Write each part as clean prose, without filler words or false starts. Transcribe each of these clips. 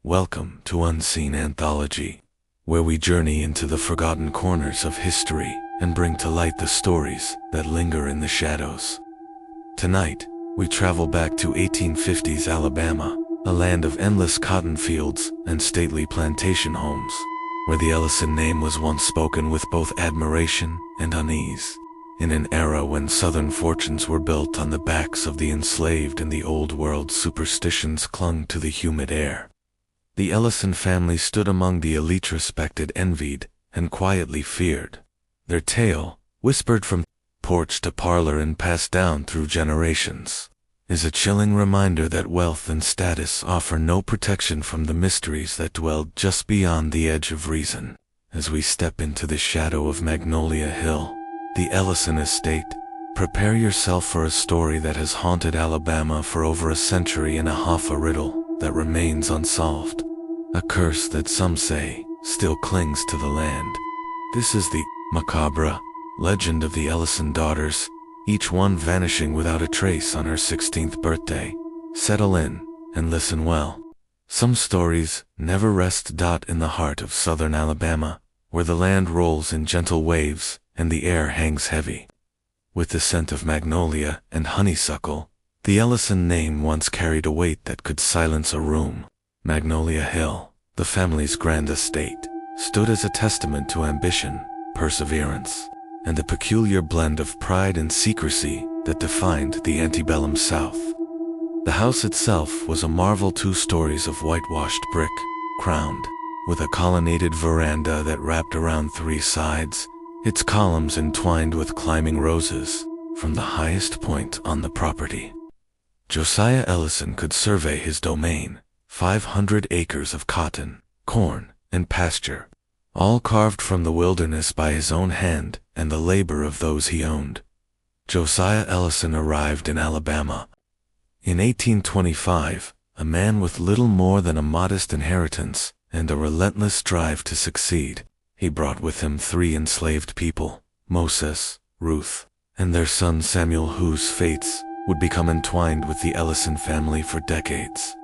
Welcome to Unseen Anthology, where we journey into the forgotten corners of history and bring to light the stories that linger in the shadows. Tonight, we travel back to 1850s Alabama, a land of endless cotton fields and stately plantation homes, where the Ellison name was once spoken with both admiration and unease. In an era when Southern fortunes were built on the backs of the enslaved and the old world superstitions clung to the humid air, the Ellison family stood among the elite, respected, envied, and quietly feared. Their tale, whispered from porch to parlor and passed down through generations, is a chilling reminder that wealth and status offer no protection from the mysteries that dwell just beyond the edge of reason. As we step into the shadow of Magnolia Hill, the Ellison estate, prepare yourself for a story that has haunted Alabama for over a century and a half, a riddle that remains unsolved, a curse that some say still clings to the land. This is the Macabre legend of the Ellison daughters, each one vanishing without a trace on her 16th birthday. Settle in and listen well. Some stories never rest. In the heart of southern Alabama, where the land rolls in gentle waves and the air hangs heavy with the scent of magnolia and honeysuckle, the Ellison name once carried a weight that could silence a room. Magnolia Hill, the family's grand estate, stood as a testament to ambition, perseverance, and the peculiar blend of pride and secrecy that defined the antebellum South. The house itself was a marvel, 2 stories of whitewashed brick, crowned with a colonnaded veranda that wrapped around 3 sides, its columns entwined with climbing roses from the highest point on the property. Josiah Ellison could survey his domain, 500 acres of cotton, corn, and pasture, all carved from the wilderness by his own hand and the labor of those he owned. Josiah Ellison arrived in Alabama in 1825, a man with little more than a modest inheritance and a relentless drive to succeed. He brought with him 3 enslaved people, Moses, Ruth, and their son Samuel, whose fates would become entwined with the Ellison family for decades.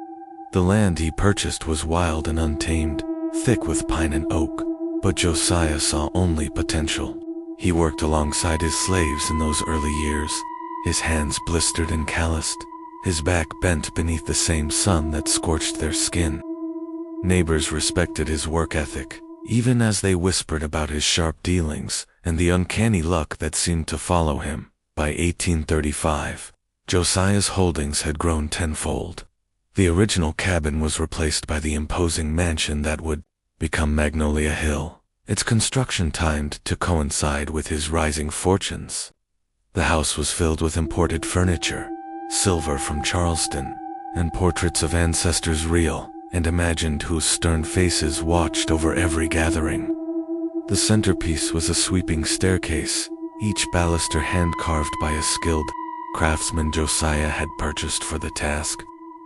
The land he purchased was wild and untamed, thick with pine and oak, but Josiah saw only potential. He worked alongside his slaves in those early years, his hands blistered and calloused, his back bent beneath the same sun that scorched their skin. Neighbors respected his work ethic, even as they whispered about his sharp dealings and the uncanny luck that seemed to follow him. By 1835, Josiah's holdings had grown tenfold. The original cabin was replaced by the imposing mansion that would become Magnolia Hill, its construction timed to coincide with his rising fortunes. The house was filled with imported furniture, silver from Charleston, and portraits of ancestors real and imagined whose stern faces watched over every gathering. The centerpiece was a sweeping staircase, each baluster hand-carved by a skilled craftsman Josiah had purchased for the task.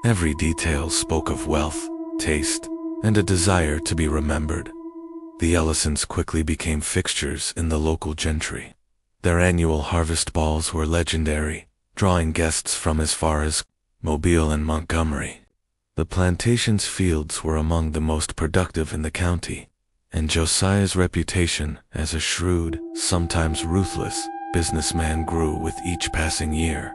Every detail spoke of wealth, taste, and a desire to be remembered. The Ellisons quickly became fixtures in the local gentry. Their annual harvest balls were legendary, drawing guests from as far as Mobile and Montgomery. The plantation's fields were among the most productive in the county, and Josiah's reputation as a shrewd, sometimes ruthless, businessman grew with each passing year.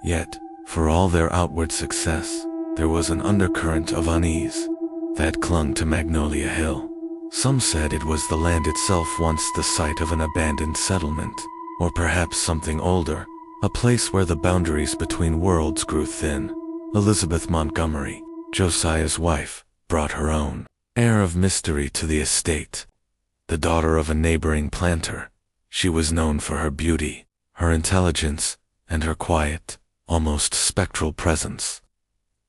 Yet, for all their outward success, there was an undercurrent of unease that clung to Magnolia Hill. Some said it was the land itself, once the site of an abandoned settlement, or perhaps something older, a place where the boundaries between worlds grew thin. Elizabeth Montgomery, Josiah's wife, brought her own air of mystery to the estate. The daughter of a neighboring planter, she was known for her beauty, her intelligence, and her quiet, almost spectral presence.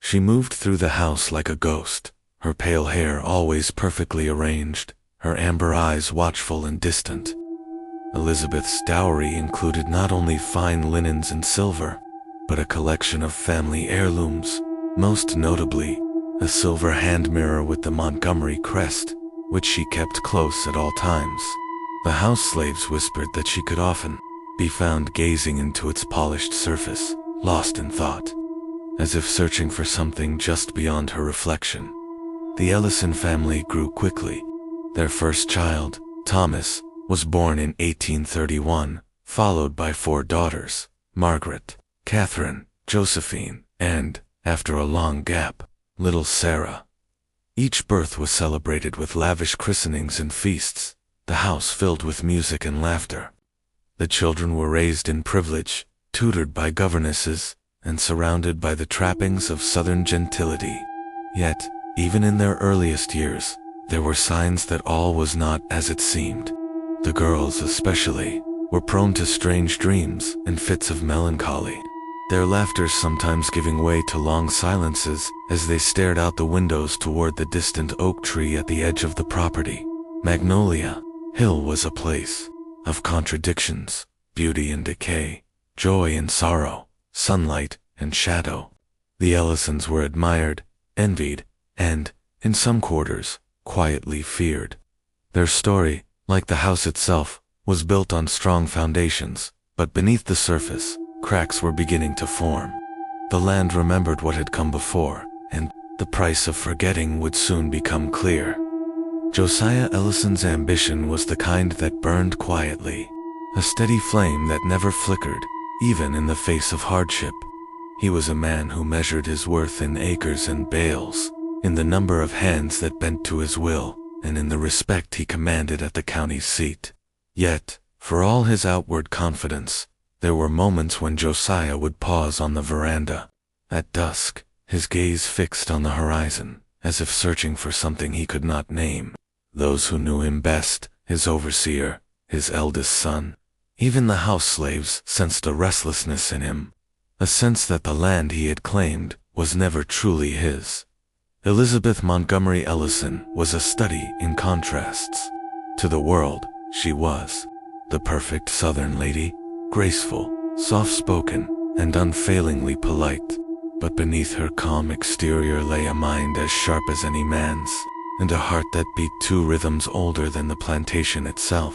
She moved through the house like a ghost, her pale hair always perfectly arranged, her amber eyes watchful and distant. Elizabeth's dowry included not only fine linens and silver, but a collection of family heirlooms, most notably a silver hand mirror with the Montgomery crest, which she kept close at all times. The house slaves whispered that she could often be found gazing into its polished surface, lost in thought, as if searching for something just beyond her reflection. the Ellison family grew quickly. Their first child, Thomas, was born in 1831, followed by 4 daughters, Margaret, Catherine, Josephine, and, after a long gap, little Sarah. Each birth was celebrated with lavish christenings and feasts, the house filled with music and laughter. The children were raised in privilege, tutored by governesses, and surrounded by the trappings of Southern gentility. Yet, even in their earliest years, there were signs that all was not as it seemed. The girls, especially, were prone to strange dreams and fits of melancholy, their laughter sometimes giving way to long silences as they stared out the windows toward the distant oak tree at the edge of the property. Magnolia Hill was a place of contradictions, beauty and decay, joy and sorrow, sunlight and shadow. The Ellisons were admired, envied, and, in some quarters, quietly feared. Their story, like the house itself, was built on strong foundations, but beneath the surface, cracks were beginning to form. The land remembered what had come before, and the price of forgetting would soon become clear. Josiah Ellison's ambition was the kind that burned quietly, a steady flame that never flickered, even in the face of hardship. He was a man who measured his worth in acres and bales, in the number of hands that bent to his will, and in the respect he commanded at the county seat. Yet, for all his outward confidence, there were moments when Josiah would pause on the veranda. At dusk, his gaze fixed on the horizon, as if searching for something he could not name. Those who knew him best, his overseer, his eldest son, even the house slaves, sensed a restlessness in him, a sense that the land he had claimed was never truly his. Elizabeth Montgomery Ellison was a study in contrasts. To the world, she was the perfect Southern lady, graceful, soft-spoken, and unfailingly polite. But beneath her calm exterior lay a mind as sharp as any man's, and a heart that beat 2 rhythms older than the plantation itself.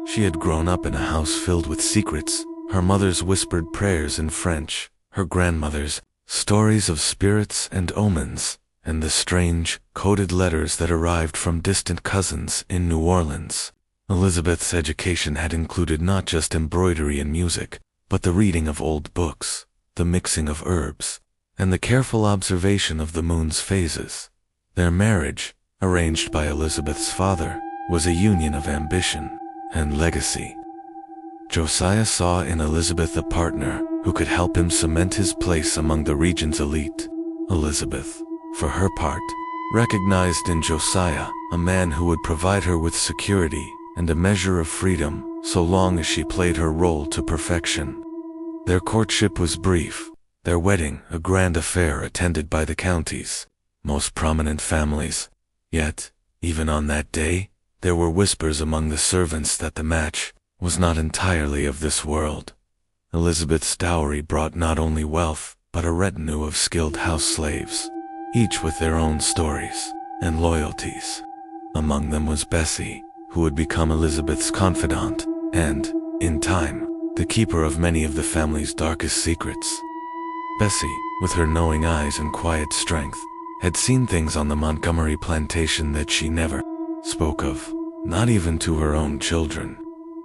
She had grown up in a house filled with secrets, her mother's whispered prayers in French, her grandmother's stories of spirits and omens, and the strange, coded letters that arrived from distant cousins in New Orleans. Elizabeth's education had included not just embroidery and music, but the reading of old books, the mixing of herbs, and the careful observation of the moon's phases. Their marriage, arranged by Elizabeth's father, was a union of ambition and legacy. Josiah saw in Elizabeth a partner who could help him cement his place among the region's elite. Elizabeth, for her part, recognized in Josiah a man who would provide her with security and a measure of freedom so long as she played her role to perfection. Their courtship was brief, their wedding a grand affair attended by the county's most prominent families. Yet, even on that day, there were whispers among the servants that the match was not entirely of this world. Elizabeth's dowry brought not only wealth, but a retinue of skilled house slaves, each with their own stories and loyalties. Among them was Bessie, who would become Elizabeth's confidant, and, in time, the keeper of many of the family's darkest secrets. Bessie, with her knowing eyes and quiet strength, had seen things on the Montgomery plantation that she never spoke of, not even to her own children.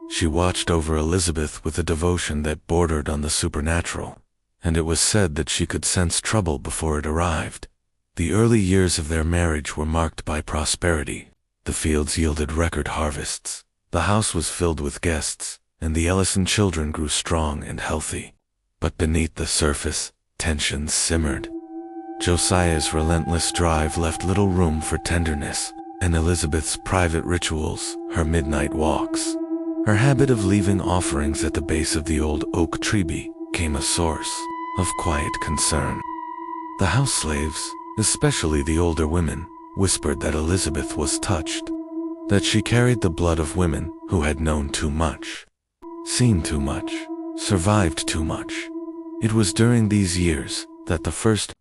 She watched over Elizabeth with a devotion that bordered on the supernatural, and it was said that she could sense trouble before it arrived. The early years of their marriage were marked by prosperity. The fields yielded record harvests, the house was filled with guests, and the Ellison children grew strong and healthy. But beneath the surface, tensions simmered. Josiah's relentless drive left little room for tenderness, and Elizabeth's private rituals, her midnight walks, her habit of leaving offerings at the base of the old oak tree became a source of quiet concern. The house slaves, especially the older women, whispered that Elizabeth was touched, that she carried the blood of women who had known too much, seen too much, survived too much. It was during these years that the first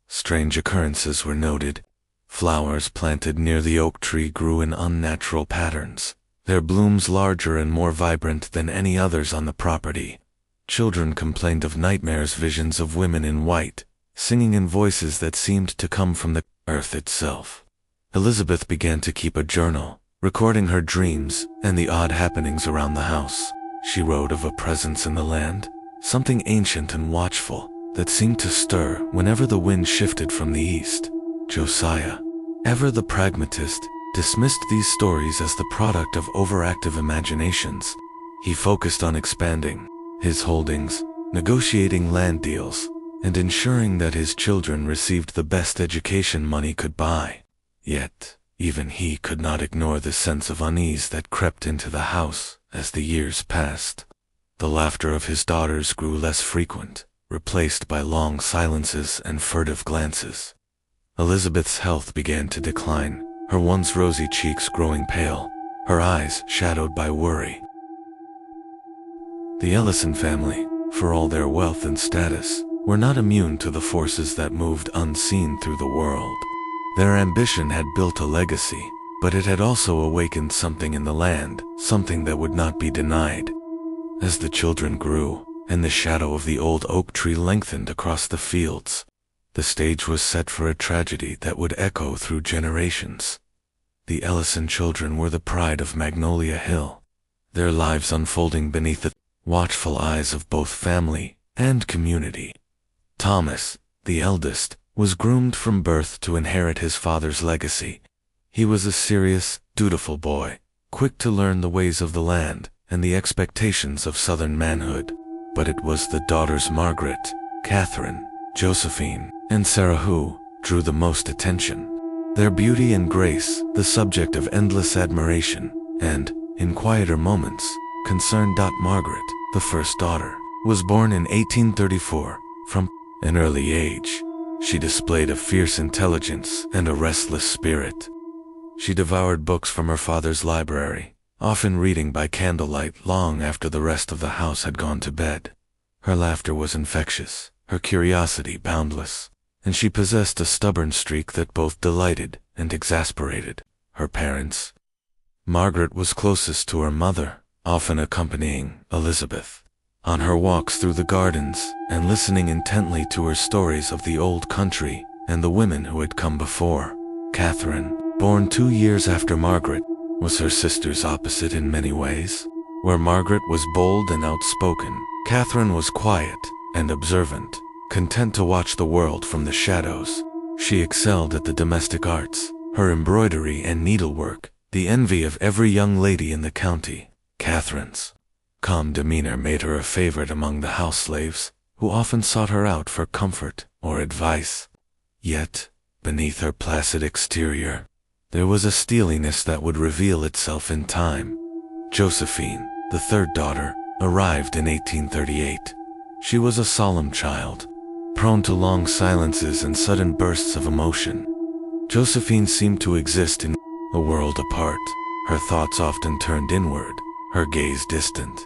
strange occurrences were noted. Flowers planted near the oak tree grew in unnatural patterns, their blooms larger and more vibrant than any others on the property. Children complained of nightmares, visions of women in white, singing in voices that seemed to come from the earth itself. Elizabeth began to keep a journal, recording her dreams and the odd happenings around the house. She wrote of a presence in the land, something ancient and watchful, that seemed to stir whenever the wind shifted from the east. Josiah, ever the pragmatist, dismissed these stories as the product of overactive imaginations. He focused on expanding his holdings, negotiating land deals, and ensuring that his children received the best education money could buy. Yet, even he could not ignore the sense of unease that crept into the house as the years passed. The laughter of his daughters grew less frequent, replaced by long silences and furtive glances. Elizabeth's health began to decline, her once rosy cheeks growing pale, her eyes shadowed by worry. The Ellison family, for all their wealth and status, were not immune to the forces that moved unseen through the world. Their ambition had built a legacy, but it had also awakened something in the land, something that would not be denied. As the children grew, and the shadow of the old oak tree lengthened across the fields, the stage was set for a tragedy that would echo through generations. The Ellison children were the pride of Magnolia Hill, their lives unfolding beneath the watchful eyes of both family and community. Thomas, the eldest, was groomed from birth to inherit his father's legacy. He was a serious, dutiful boy, quick to learn the ways of the land and the expectations of Southern manhood. But it was the daughters Margaret, Catherine, Josephine, and Sarah who drew the most attention. Their beauty and grace, the subject of endless admiration, and, in quieter moments, concerned. Margaret, the first daughter, was born in 1834. From an early age, she displayed a fierce intelligence and a restless spirit. She devoured books from her father's library, often reading by candlelight long after the rest of the house had gone to bed. Her laughter was infectious, her curiosity boundless, and she possessed a stubborn streak that both delighted and exasperated her parents. Margaret was closest to her mother, often accompanying Elizabeth on her walks through the gardens and listening intently to her stories of the old country and the women who had come before. Catherine, born 2 years after Margaret, was her sister's opposite in many ways. Where Margaret was bold and outspoken, Catherine was quiet and observant, content to watch the world from the shadows. She excelled at the domestic arts, her embroidery and needlework, the envy of every young lady in the county. Catherine's calm demeanor made her a favorite among the house slaves, who often sought her out for comfort or advice. Yet, beneath her placid exterior, there was a steeliness that would reveal itself in time. Josephine, the third daughter, arrived in 1838. She was a solemn child, prone to long silences and sudden bursts of emotion. Josephine seemed to exist in a world apart, her thoughts often turned inward, her gaze distant.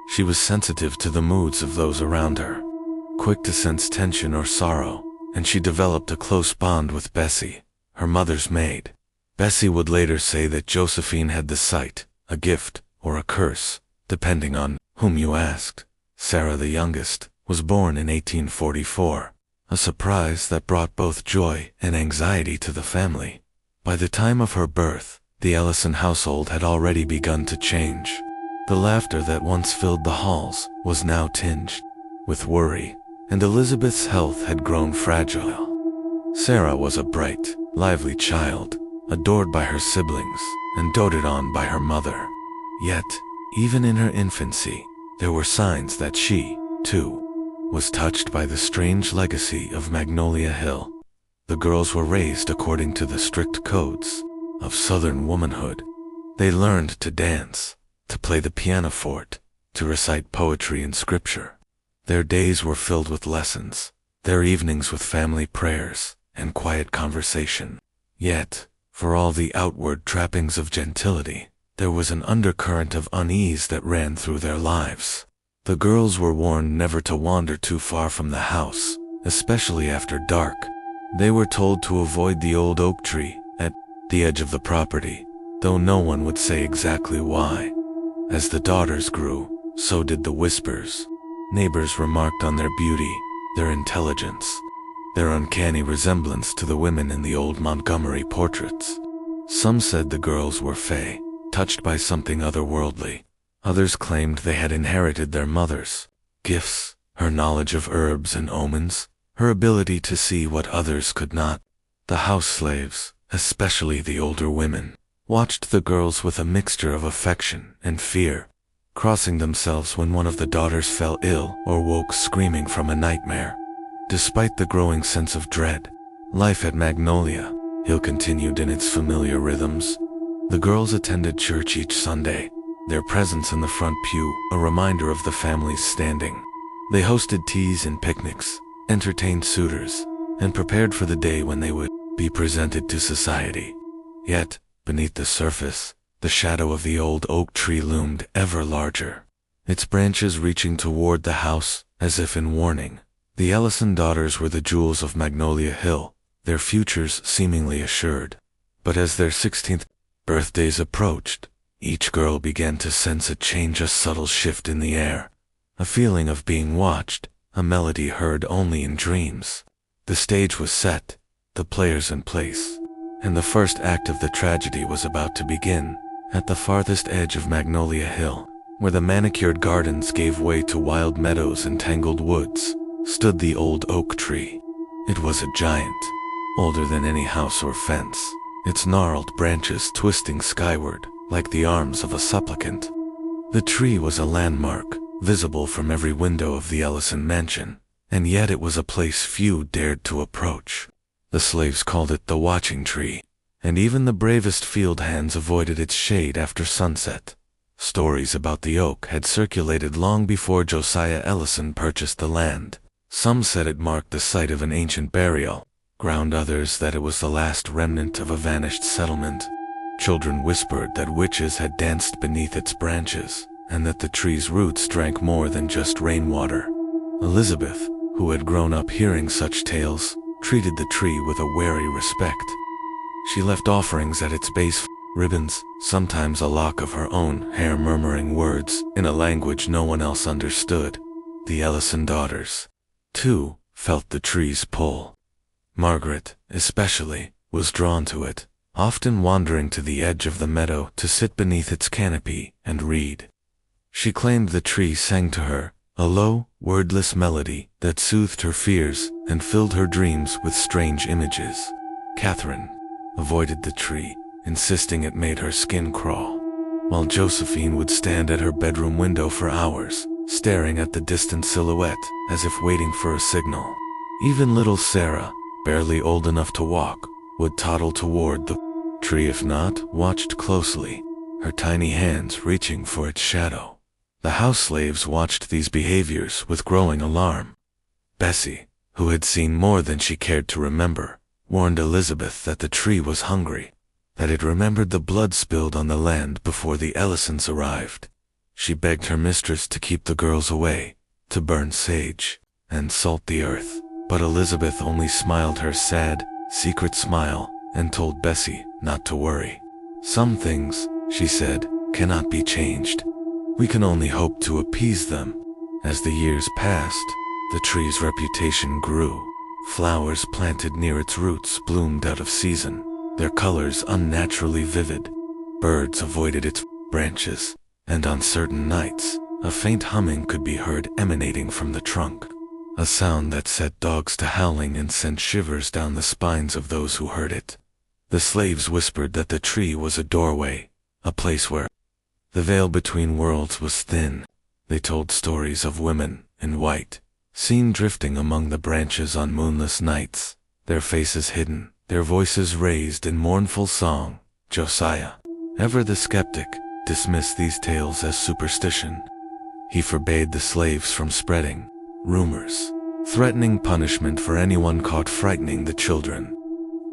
She was sensitive to the moods of those around her, quick to sense tension or sorrow, and she developed a close bond with Bessie, her mother's maid. Bessie would later say that Josephine had the sight, a gift, or a curse, depending on whom you asked. Sarah, the youngest, was born in 1844, a surprise that brought both joy and anxiety to the family. By the time of her birth, the Ellison household had already begun to change. The laughter that once filled the halls was now tinged with worry, and Elizabeth's health had grown fragile. Sarah was a bright, lively child, adored by her siblings and doted on by her mother. Yet, even in her infancy, there were signs that she, too, was touched by the strange legacy of Magnolia Hill. The girls were raised according to the strict codes of Southern womanhood. They learned to dance, to play the pianoforte, to recite poetry and scripture. Their days were filled with lessons, their evenings with family prayers and quiet conversation. Yet, for all the outward trappings of gentility, there was an undercurrent of unease that ran through their lives. The girls were warned never to wander too far from the house, especially after dark. They were told to avoid the old oak tree at the edge of the property, though no one would say exactly why. As the daughters grew, so did the whispers. Neighbors remarked on their beauty, their intelligence, their uncanny resemblance to the women in the old Montgomery portraits. Some said the girls were fae, touched by something otherworldly. Others claimed they had inherited their mother's gifts, her knowledge of herbs and omens, her ability to see what others could not. The house slaves, especially the older women, watched the girls with a mixture of affection and fear, crossing themselves when one of the daughters fell ill or woke screaming from a nightmare. Despite the growing sense of dread, life at Magnolia Hill continued in its familiar rhythms. The girls attended church each Sunday, their presence in the front pew a reminder of the family's standing. They hosted teas and picnics, entertained suitors, and prepared for the day when they would be presented to society. Yet, beneath the surface, the shadow of the old oak tree loomed ever larger, its branches reaching toward the house as if in warning. The Ellison daughters were the jewels of Magnolia Hill, their futures seemingly assured. But as their 16th birthdays approached, each girl began to sense a change, a subtle shift in the air, a feeling of being watched, a melody heard only in dreams. The stage was set, the players in place, and the first act of the tragedy was about to begin. At the farthest edge of Magnolia Hill, where the manicured gardens gave way to wild meadows and tangled woods, stood the old oak tree. It was a giant, older than any house or fence, its gnarled branches twisting skyward like the arms of a supplicant. The tree was a landmark, visible from every window of the Ellison mansion, and yet it was a place few dared to approach. The slaves called it the watching tree, and even the bravest field hands avoided its shade after sunset. Stories about the oak had circulated long before Josiah Ellison purchased the land. Some said it marked the site of an ancient burial ground, others that it was the last remnant of a vanished settlement. Children whispered that witches had danced beneath its branches, and that the tree's roots drank more than just rainwater. Elizabeth, who had grown up hearing such tales, treated the tree with a wary respect. She left offerings at its base, ribbons, sometimes a lock of her own hair, murmuring words in a language no one else understood. The Ellison daughters, too, felt the tree's pull. Margaret, especially, was drawn to it, often wandering to the edge of the meadow to sit beneath its canopy and read. She claimed the tree sang to her, a low, wordless melody that soothed her fears and filled her dreams with strange images. Catherine avoided the tree, insisting it made her skin crawl, while Josephine would stand at her bedroom window for hours, staring at the distant silhouette as if waiting for a signal. Even little Sarah, barely old enough to walk, would toddle toward the tree if not watched closely, her tiny hands reaching for its shadow. The house slaves watched these behaviors with growing alarm. Bessie, who had seen more than she cared to remember, warned Elizabeth that the tree was hungry, that it remembered the blood spilled on the land before the Ellisons arrived. She begged her mistress to keep the girls away, to burn sage and salt the earth, but Elizabeth only smiled her sad, secret smile and told Bessie not to worry. Some things, she said, cannot be changed. We can only hope to appease them. As the years passed, the tree's reputation grew. Flowers planted near its roots bloomed out of season, their colors unnaturally vivid. Birds avoided its branches, and on certain nights, a faint humming could be heard emanating from the trunk, a sound that set dogs to howling and sent shivers down the spines of those who heard it. The slaves whispered that the tree was a doorway, a place where the veil between worlds was thin. They told stories of women in white, seen drifting among the branches on moonless nights, their faces hidden, their voices raised in mournful song. Josiah, ever the skeptic, dismissed these tales as superstition. He forbade the slaves from spreading rumors, threatening punishment for anyone caught frightening the children.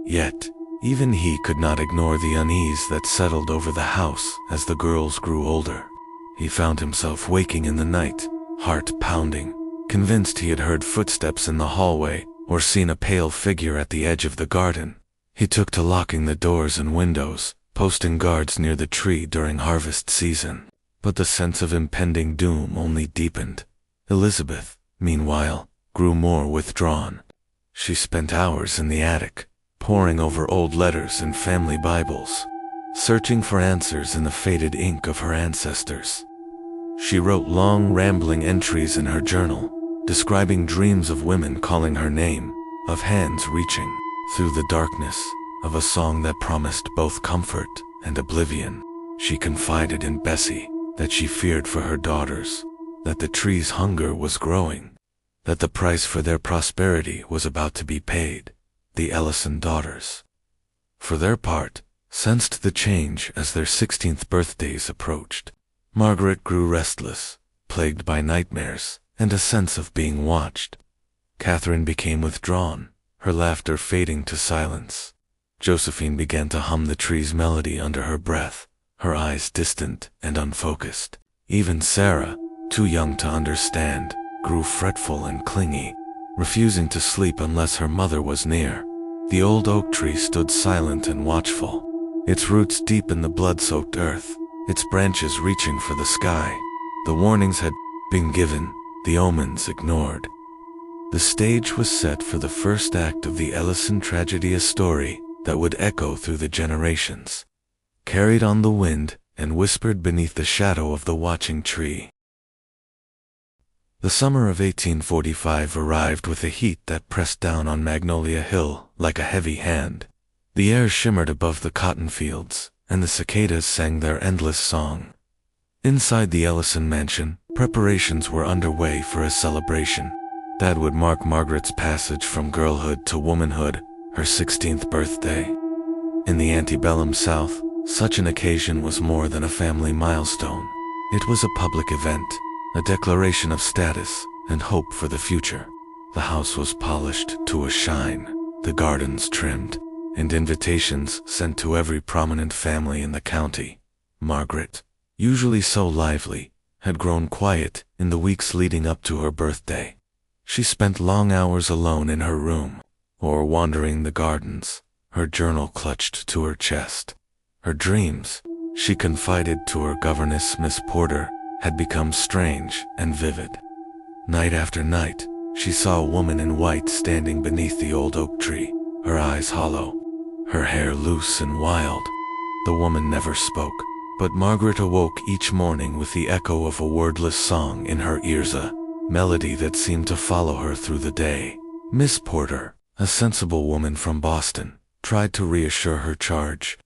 Yet, even he could not ignore the unease that settled over the house as the girls grew older. He found himself waking in the night, heart pounding, convinced he had heard footsteps in the hallway or seen a pale figure at the edge of the garden. He took to locking the doors and windows, posting guards near the tree during harvest season. But the sense of impending doom only deepened. Elizabeth, meanwhile, grew more withdrawn. She spent hours in the attic, poring over old letters and family Bibles, searching for answers in the faded ink of her ancestors. She wrote long, rambling entries in her journal, describing dreams of women calling her name, of hands reaching through the darkness, of a song that promised both comfort and oblivion. She confided in Bessie that she feared for her daughters, that the tree's hunger was growing, that the price for their prosperity was about to be paid. The Ellison daughters, for their part, sensed the change as their 16th birthdays approached. Margaret grew restless, plagued by nightmares and a sense of being watched. Catherine became withdrawn, her laughter fading to silence. Josephine began to hum the tree's melody under her breath, her eyes distant and unfocused. Even Sarah, too young to understand, grew fretful and clingy, refusing to sleep unless her mother was near. The old oak tree stood silent and watchful, its roots deep in the blood-soaked earth, its branches reaching for the sky. The warnings had been given, the omens ignored. The stage was set for the first act of the Ellison tragedy, a story that would echo through the generations, carried on the wind and whispered beneath the shadow of the watching tree. The summer of 1845 arrived with a heat that pressed down on Magnolia Hill like a heavy hand. The air shimmered above the cotton fields, and the cicadas sang their endless song. Inside the Ellison mansion, preparations were underway for a celebration that would mark Margaret's passage from girlhood to womanhood, her 16th birthday. In the antebellum South, such an occasion was more than a family milestone. It was a public event, a declaration of status and hope for the future. The house was polished to a shine, the gardens trimmed, and invitations sent to every prominent family in the county. Margaret, usually so lively, had grown quiet in the weeks leading up to her birthday. She spent long hours alone in her room, or wandering the gardens, her journal clutched to her chest. Her dreams, she confided to her governess Miss Porter, had become strange and vivid. Night after night, she saw a woman in white standing beneath the old oak tree, her eyes hollow, her hair loose and wild. The woman never spoke, but Margaret awoke each morning with the echo of a wordless song in her ears, a melody that seemed to follow her through the day. Miss Porter, a sensible woman from Boston, tried to reassure her charge.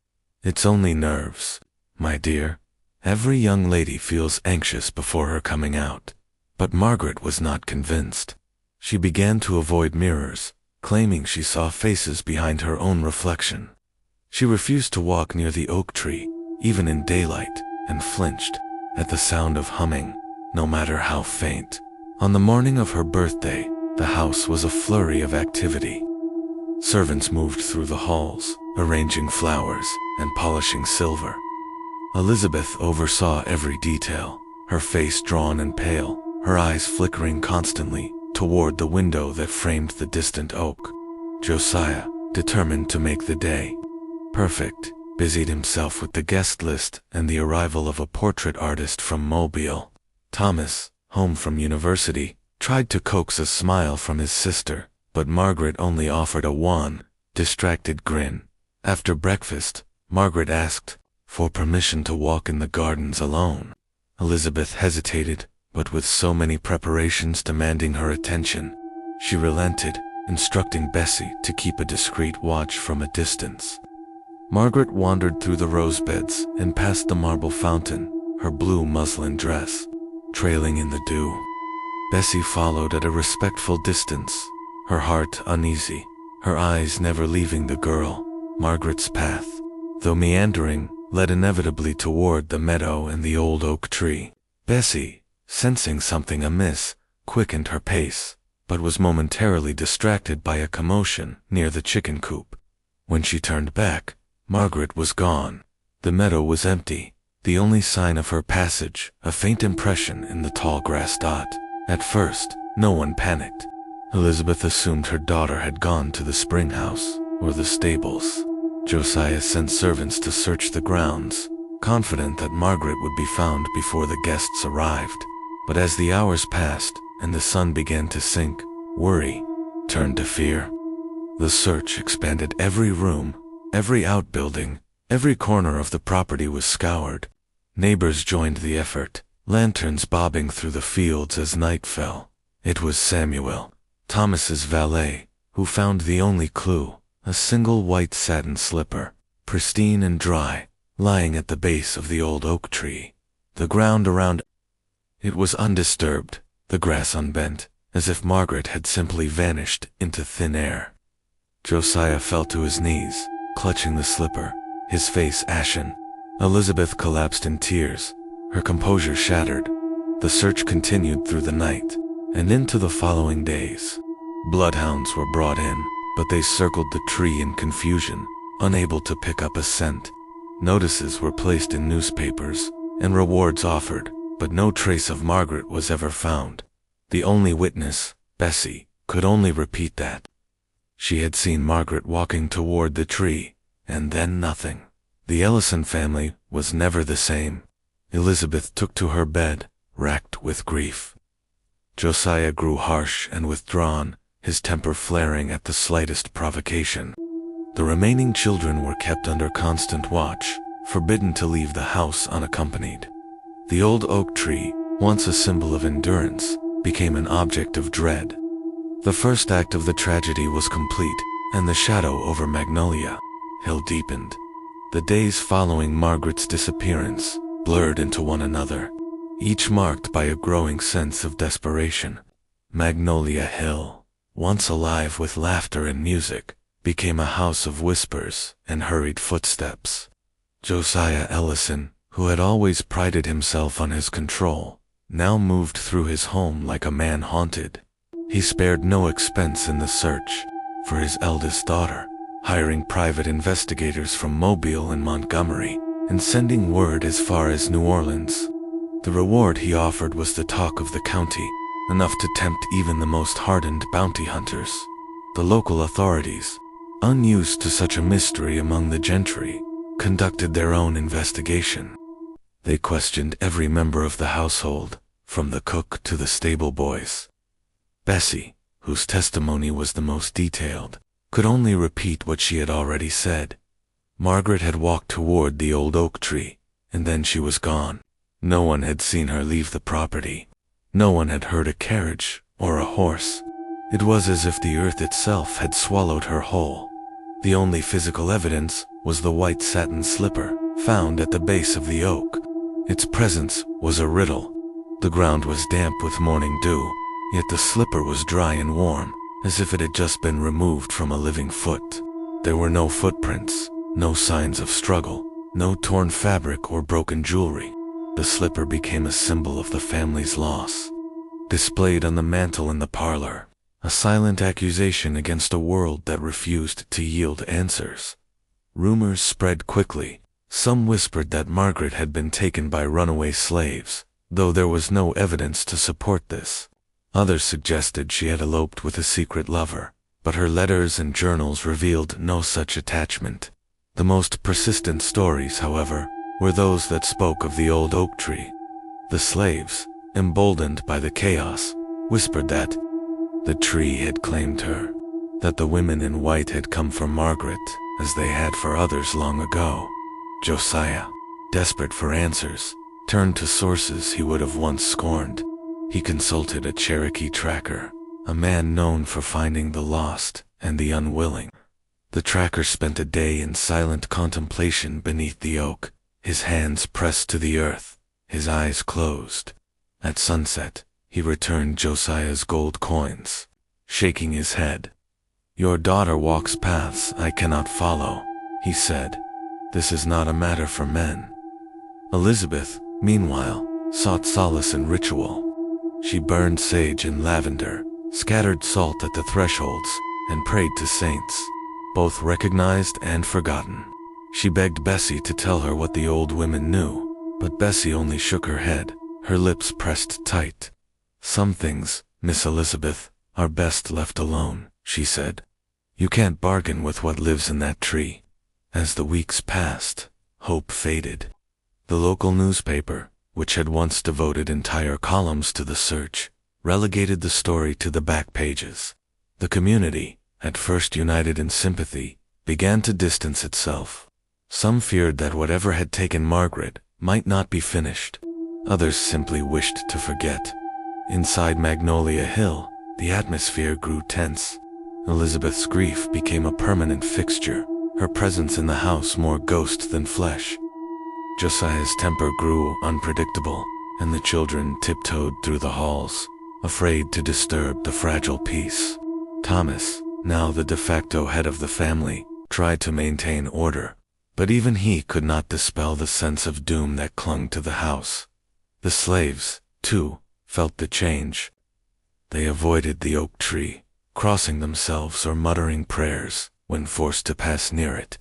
"It's only nerves, my dear. Every young lady feels anxious before her coming out." But Margaret was not convinced. She began to avoid mirrors, claiming she saw faces behind her own reflection. She refused to walk near the oak tree, even in daylight, and flinched at the sound of humming, no matter how faint. On the morning of her birthday, the house was a flurry of activity. Servants moved through the halls, arranging flowers and polishing silver. Elizabeth oversaw every detail, her face drawn and pale, her eyes flickering constantly toward the window that framed the distant oak. Josiah, determined to make the day perfect, busied himself with the guest list and the arrival of a portrait artist from Mobile. Thomas, home from university, tried to coax a smile from his sister, but Margaret only offered a wan, distracted grin. After breakfast, Margaret asked for permission to walk in the gardens alone. Elizabeth hesitated, but with so many preparations demanding her attention, she relented, instructing Bessie to keep a discreet watch from a distance. Margaret wandered through the rose beds and past the marble fountain, her blue muslin dress trailing in the dew. Bessie followed at a respectful distance, her heart uneasy, her eyes never leaving the girl. Margaret's path, though meandering, led inevitably toward the meadow and the old oak tree. Bessie, sensing something amiss, quickened her pace, but was momentarily distracted by a commotion near the chicken coop. When she turned back, Margaret was gone. The meadow was empty, the only sign of her passage a faint impression in the tall grass dot. At first, no one panicked. Elizabeth assumed her daughter had gone to the spring house or the stables. Josiah sent servants to search the grounds, confident that Margaret would be found before the guests arrived. But as the hours passed and the sun began to sink, worry turned to fear. The search expanded. Every room, every outbuilding, every corner of the property was scoured. Neighbors joined the effort, lanterns bobbing through the fields as night fell. It was Samuel, Thomas's valet, who found the only clue, a single white satin slipper, pristine and dry, lying at the base of the old oak tree. The ground around it was undisturbed, the grass unbent, as if Margaret had simply vanished into thin air. Josiah fell to his knees, clutching the slipper, his face ashen. Elizabeth collapsed in tears, her composure shattered. The search continued through the night and into the following days. Bloodhounds were brought in, but they circled the tree in confusion, unable to pick up a scent. Notices were placed in newspapers, and rewards offered, but no trace of Margaret was ever found. The only witness, Bessie, could only repeat that she had seen Margaret walking toward the tree, and then nothing. The Ellison family was never the same. Elizabeth took to her bed, racked with grief. Josiah grew harsh and withdrawn, his temper flaring at the slightest provocation. The remaining children were kept under constant watch, forbidden to leave the house unaccompanied. The old oak tree, once a symbol of endurance, became an object of dread. The first act of the tragedy was complete, and the shadow over Magnolia Hill deepened. The days following Margaret's disappearance blurred into one another, each marked by a growing sense of desperation. Magnolia Hill, once alive with laughter and music, became a house of whispers and hurried footsteps. Josiah Ellison, who had always prided himself on his control, now moved through his home like a man haunted. He spared no expense in the search for his eldest daughter, hiring private investigators from Mobile and Montgomery, and sending word as far as New Orleans. The reward he offered was the talk of the county, enough to tempt even the most hardened bounty hunters. The local authorities, unused to such a mystery among the gentry, conducted their own investigation. They questioned every member of the household, from the cook to the stable boys. Bessie, whose testimony was the most detailed, could only repeat what she had already said. Margaret had walked toward the old oak tree, and then she was gone. No one had seen her leave the property. No one had heard a carriage or a horse. It was as if the earth itself had swallowed her whole. The only physical evidence was the white satin slipper found at the base of the oak. Its presence was a riddle. The ground was damp with morning dew, yet the slipper was dry and warm, as if it had just been removed from a living foot. There were no footprints, no signs of struggle, no torn fabric or broken jewelry. The slipper became a symbol of the family's loss. Displayed on the mantel in the parlor, a silent accusation against a world that refused to yield answers. Rumors spread quickly. Some whispered that Margaret had been taken by runaway slaves, though there was no evidence to support this. Others suggested she had eloped with a secret lover, but her letters and journals revealed no such attachment. The most persistent stories, however, were those that spoke of the old oak tree. The slaves, emboldened by the chaos, whispered that the tree had claimed her, that the women in white had come for Margaret, as they had for others long ago. Josiah, desperate for answers, turned to sources he would have once scorned. He consulted a Cherokee tracker, a man known for finding the lost and the unwilling. The tracker spent a day in silent contemplation beneath the oak, his hands pressed to the earth, his eyes closed. At sunset, he returned Josiah's gold coins, shaking his head. "Your daughter walks paths I cannot follow," he said. "This is not a matter for men." Elizabeth, meanwhile, sought solace in ritual. She burned sage and lavender, scattered salt at the thresholds, and prayed to saints, both recognized and forgotten. She begged Bessie to tell her what the old women knew, but Bessie only shook her head, her lips pressed tight. "Some things, Miss Elizabeth, are best left alone," she said. "You can't bargain with what lives in that tree." As the weeks passed, hope faded. The local newspaper, which had once devoted entire columns to the search, relegated the story to the back pages. The community, at first united in sympathy, began to distance itself. Some feared that whatever had taken Margaret might not be finished. Others simply wished to forget. Inside Magnolia Hill, the atmosphere grew tense. Elizabeth's grief became a permanent fixture, her presence in the house more ghost than flesh. Josiah's temper grew unpredictable, and the children tiptoed through the halls, afraid to disturb the fragile peace. Thomas, now the de facto head of the family, tried to maintain order, but even he could not dispel the sense of doom that clung to the house. The slaves, too, felt the change. They avoided the oak tree, crossing themselves or muttering prayers when forced to pass near it.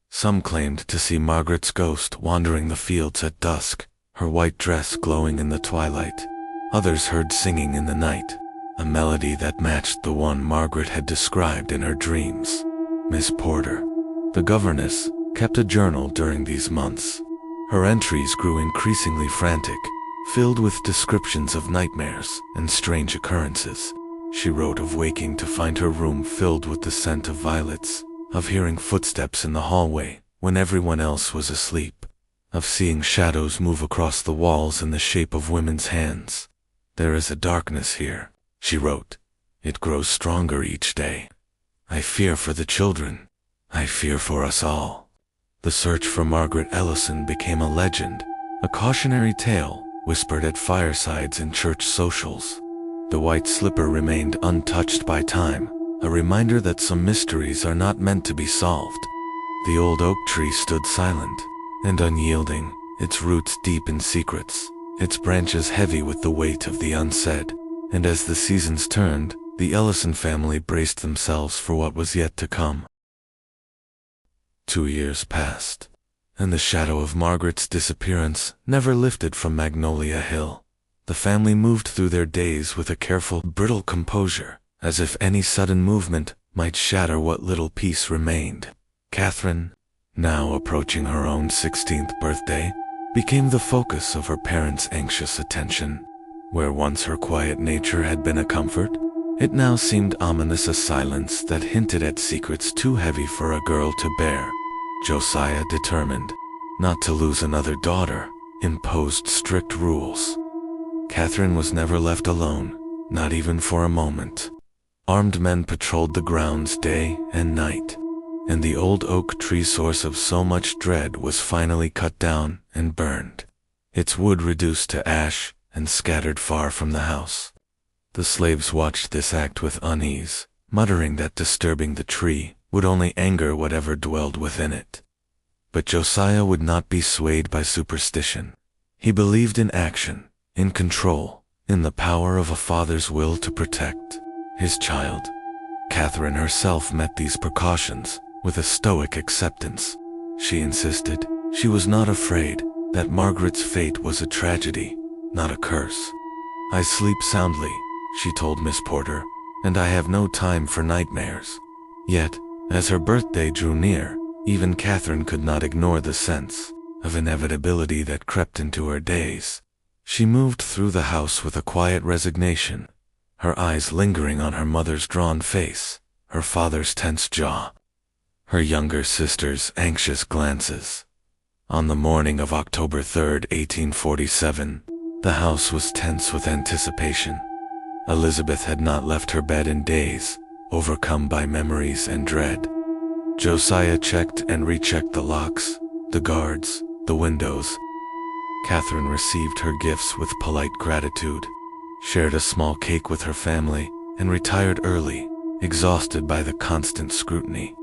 Some claimed to see Margaret's ghost wandering the fields at dusk, her white dress glowing in the twilight. Others heard singing in the night, a melody that matched the one Margaret had described in her dreams. Miss Porter, the governess, kept a journal during these months. Her entries grew increasingly frantic, filled with descriptions of nightmares and strange occurrences. She wrote of waking to find her room filled with the scent of violets, of hearing footsteps in the hallway when everyone else was asleep, of seeing shadows move across the walls in the shape of women's hands. "There is a darkness here," she wrote. "It grows stronger each day. I fear for the children. I fear for us all." The search for Margaret Ellison became a legend, a cautionary tale whispered at firesides and church socials. The white slipper remained untouched by time, a reminder that some mysteries are not meant to be solved. The old oak tree stood silent and unyielding, its roots deep in secrets, its branches heavy with the weight of the unsaid. And as the seasons turned, the Ellison family braced themselves for what was yet to come. 2 years passed, and the shadow of Margaret's disappearance never lifted from Magnolia Hill. The family moved through their days with a careful, brittle composure, as if any sudden movement might shatter what little peace remained. Catherine, now approaching her own 16th birthday, became the focus of her parents' anxious attention. Where once her quiet nature had been a comfort, it now seemed ominous, a silence that hinted at secrets too heavy for a girl to bear. Josiah, determined not to lose another daughter, imposed strict rules. Catherine was never left alone, not even for a moment. Armed men patrolled the grounds day and night, and the old oak tree, source of so much dread, was finally cut down and burned, its wood reduced to ash and scattered far from the house. The slaves watched this act with unease, muttering that disturbing the tree would only anger whatever dwelled within it. But Josiah would not be swayed by superstition. He believed in action, in control, in the power of a father's will to protect his child. Catherine herself met these precautions with a stoic acceptance. She insisted she was not afraid, that Margaret's fate was a tragedy, not a curse. "I sleep soundly," she told Miss Porter, "and I have no time for nightmares." Yet, as her birthday drew near, even Catherine could not ignore the sense of inevitability that crept into her days. She moved through the house with a quiet resignation, her eyes lingering on her mother's drawn face, her father's tense jaw, her younger sister's anxious glances. On the morning of October 3rd, 1847, the house was tense with anticipation. Elizabeth had not left her bed in days, overcome by memories and dread. Josiah checked and rechecked the locks, the guards, the windows. Catherine received her gifts with polite gratitude, shared a small cake with her family, and retired early, exhausted by the constant scrutiny.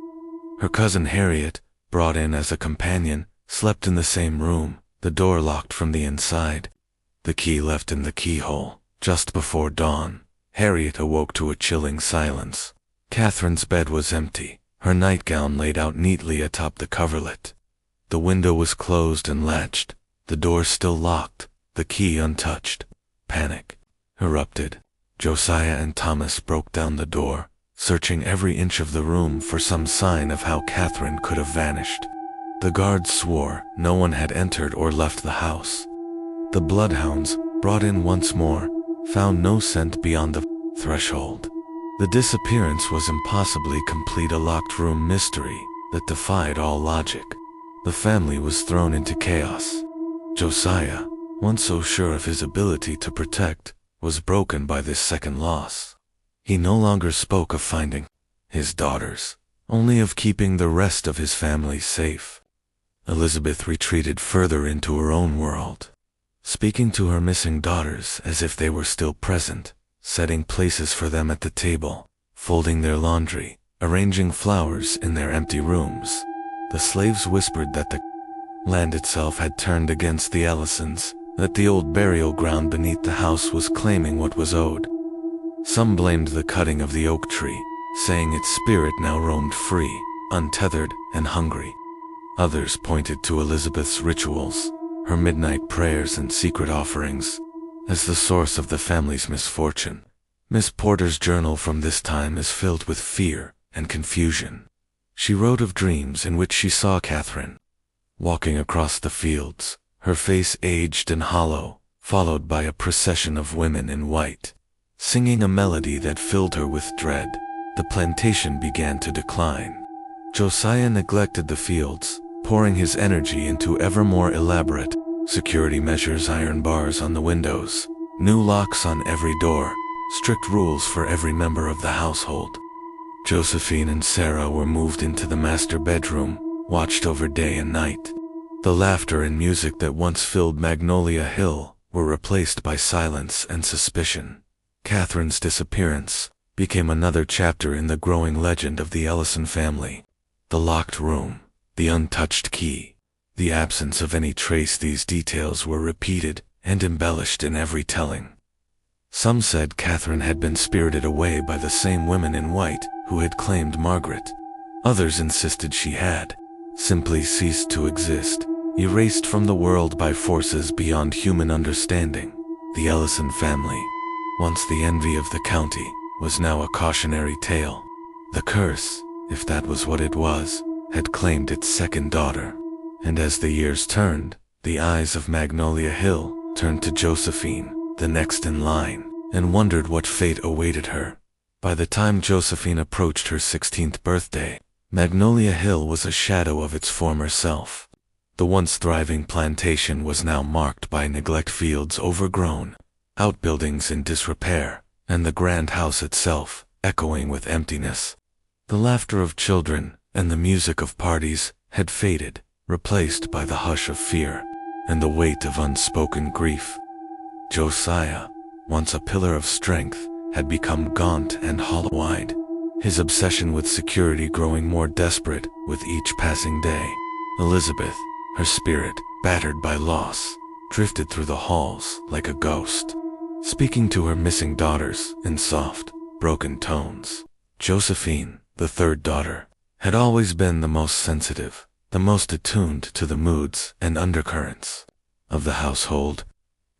Her cousin Harriet, brought in as a companion, slept in the same room, the door locked from the inside, the key left in the keyhole. Just before dawn, Harriet awoke to a chilling silence. Catherine's bed was empty, her nightgown laid out neatly atop the coverlet. The window was closed and latched, the door still locked, the key untouched. Panic erupted. Josiah and Thomas broke down the door, searching every inch of the room for some sign of how Catherine could have vanished. The guards swore no one had entered or left the house. The bloodhounds, brought in once more, found no scent beyond the threshold. The disappearance was impossibly complete, a locked room mystery that defied all logic. The family was thrown into chaos. Josiah, once so sure of his ability to protect, was broken by this second loss. He no longer spoke of finding his daughters, only of keeping the rest of his family safe. Elizabeth retreated further into her own world, speaking to her missing daughters as if they were still present, setting places for them at the table, folding their laundry, arranging flowers in their empty rooms. The slaves whispered that the land itself had turned against the Ellisons, that the old burial ground beneath the house was claiming what was owed. Some blamed the cutting of the oak tree, saying its spirit now roamed free, untethered and hungry. Others pointed to Elizabeth's rituals, her midnight prayers and secret offerings, as the source of the family's misfortune. Miss Porter's journal from this time is filled with fear and confusion. She wrote of dreams in which she saw Catherine walking across the fields, her face aged and hollow, followed by a procession of women in white, singing a melody that filled her with dread. The plantation began to decline. Josiah neglected the fields, pouring his energy into ever more elaborate security measures, iron bars on the windows, new locks on every door, strict rules for every member of the household. Josephine and Sarah were moved into the master bedroom, watched over day and night. The laughter and music that once filled Magnolia Hill were replaced by silence and suspicion. Catherine's disappearance became another chapter in the growing legend of the Ellison family. The locked room, the untouched key, the absence of any trace. These details were repeated and embellished in every telling. Some said Catherine had been spirited away by the same women in white who had claimed Margaret. Others insisted she had simply ceased to exist, erased from the world by forces beyond human understanding. The Ellison family, once the envy of the county, was now a cautionary tale. The curse, if that was what it was, had claimed its second daughter. And as the years turned, the eyes of Magnolia Hill turned to Josephine, the next in line, and wondered what fate awaited her. By the time Josephine approached her 16th birthday, Magnolia Hill was a shadow of its former self. The once thriving plantation was now marked by neglect, fields overgrown, outbuildings in disrepair, and the grand house itself echoing with emptiness. The laughter of children and the music of parties had faded, replaced by the hush of fear and the weight of unspoken grief. Josiah, once a pillar of strength, had become gaunt and hollow-eyed, his obsession with security growing more desperate with each passing day. Elizabeth, her spirit battered by loss, drifted through the halls like a ghost, speaking to her missing daughters in soft, broken tones. Josephine, the third daughter, had always been the most sensitive, the most attuned to the moods and undercurrents of the household.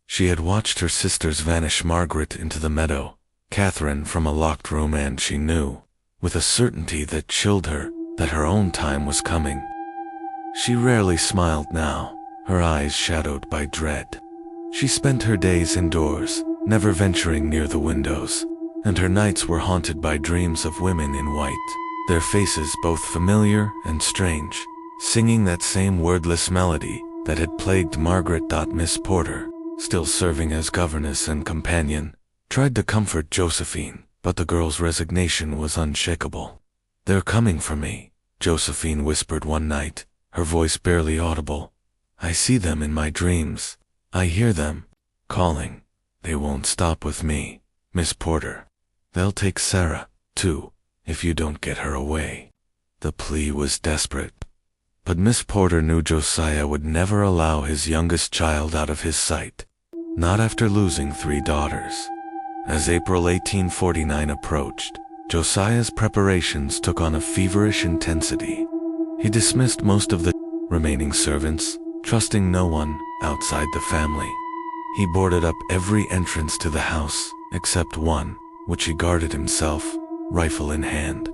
She had watched her sisters vanish, Margaret into the meadow, Catherine from a locked room, and she knew, with a certainty that chilled her, that her own time was coming. She rarely smiled now, her eyes shadowed by dread. She spent her days indoors, never venturing near the windows, and her nights were haunted by dreams of women in white, their faces both familiar and strange, singing that same wordless melody that had plagued Margaret. Miss Porter, still serving as governess and companion, tried to comfort Josephine, but the girl's resignation was unshakable. "They're coming for me," Josephine whispered one night, her voice barely audible. "I see them in my dreams. I hear them calling. They won't stop with me, Miss Porter. They'll take Sarah, too, if you don't get her away." The plea was desperate. But Miss Porter knew Josiah would never allow his youngest child out of his sight, not after losing 3 daughters. As April 1849 approached, Josiah's preparations took on a feverish intensity. He dismissed most of the remaining servants, trusting no one outside the family. He boarded up every entrance to the house, except one, which he guarded himself, rifle in hand.